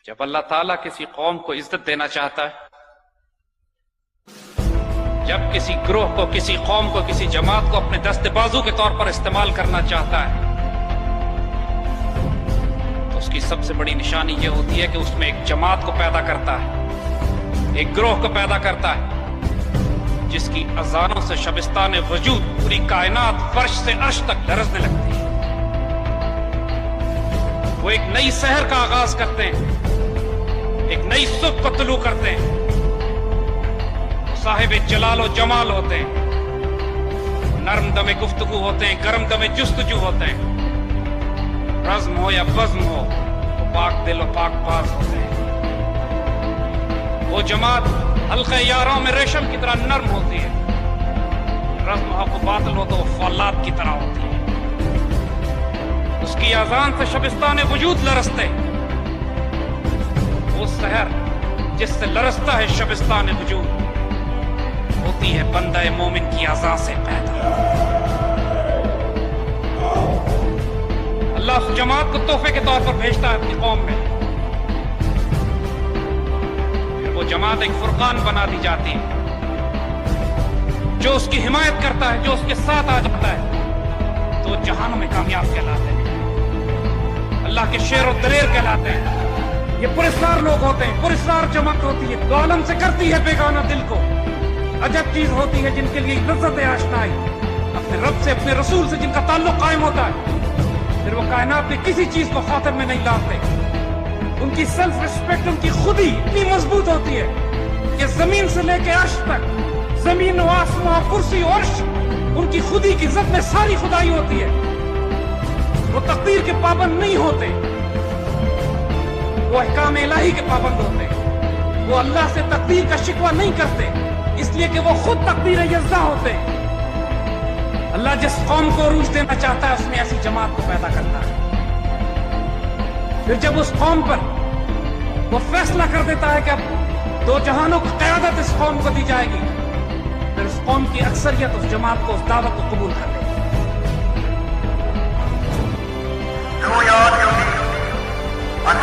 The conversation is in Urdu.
جب اللہ تعالیٰ کسی قوم کو عزت دینا چاہتا ہے، جب کسی گروہ کو، کسی قوم کو، کسی جماعت کو اپنے دست بازو کے طور پر استعمال کرنا چاہتا ہے، تو اس کی سب سے بڑی نشانی یہ ہوتی ہے کہ اس میں ایک جماعت کو پیدا کرتا ہے، ایک گروہ کو پیدا کرتا ہے جس کی اذانوں سے شبستان وجود، پوری کائنات فرش سے عرش تک لرزنے لگتی ہے۔ وہ ایک نئی سحر کا آغاز کرتے ہیں، ایک نئی صبح کو طلوع کرتے ہیں، وہ صاحب جلال و جمال ہوتے ہیں، نرم دم گفتگو ہوتے ہیں، گرم دم جستجو ہوتے ہیں، رزم ہو یا بزم ہو، وہ پاک دل و پاک باز ہوتے ہیں۔ وہ جماعت حلقہ یاروں میں ریشم کی طرح نرم ہوتی ہے، رزم حق و باطل ہو تو وہ فولاد کی طرح ہوتی ہے۔ اس کی اذان سے شبستان وجود لرزتے، وہ سحر جس سے لرزتا ہے شبستان وجود ہوتی ہے بندہ مومن کی اذان سے پیدا۔ اللہ اس جماعت کو تحفے کے طور پر بھیجتا ہے اپنی قوم میں، پھر وہ جماعت ایک فرقان بنا دی جاتی ہے، جو اس کی حمایت کرتا ہے، جو اس کے ساتھ آ جاتا ہے تو وہ جہانوں میں کامیاب کہلاتے ہیں، اللہ کے شیر و دلیر کہلاتے ہیں۔ یہ پرسرار لوگ ہوتے ہیں، پرسرار جماعت ہوتی ہے، دو عالم سے کرتی ہے بیگانہ دل کو۔ عجب چیز ہوتی ہے جن کے لیے لذت آشنائی، اپنے رب سے، اپنے رسول سے جن کا تعلق قائم ہوتا ہے، پھر وہ کائنات میں کسی چیز کو خاطر میں نہیں لاتے۔ ان کی سیلف ریسپیکٹ، ان کی خودی اتنی مضبوط ہوتی ہے کہ زمین سے لے کے عرش تک، زمین و آسمان، کرسی و عرش، ان کی خودی کی عزت میں ساری خدائی ہوتی ہے۔ وہ تقدیر کے پابند نہیں ہوتے، وہ احکام الہی کے پابند ہوتے، وہ اللہ سے تقدیر کا شکوہ نہیں کرتے، اس لیے کہ وہ خود تقدیر یزدہ ہوتے۔ اللہ جس قوم کو عروج دینا چاہتا ہے اس میں ایسی جماعت کو پیدا کرتا ہے، پھر جب اس قوم پر وہ فیصلہ کر دیتا ہے کہ اب دو جہانوں کی قیادت اس قوم کو دی جائے گی، پھر اس قوم کی اکثریت اس جماعت کو، اس دعوت کو قبول کر لے گی۔ Do your duty and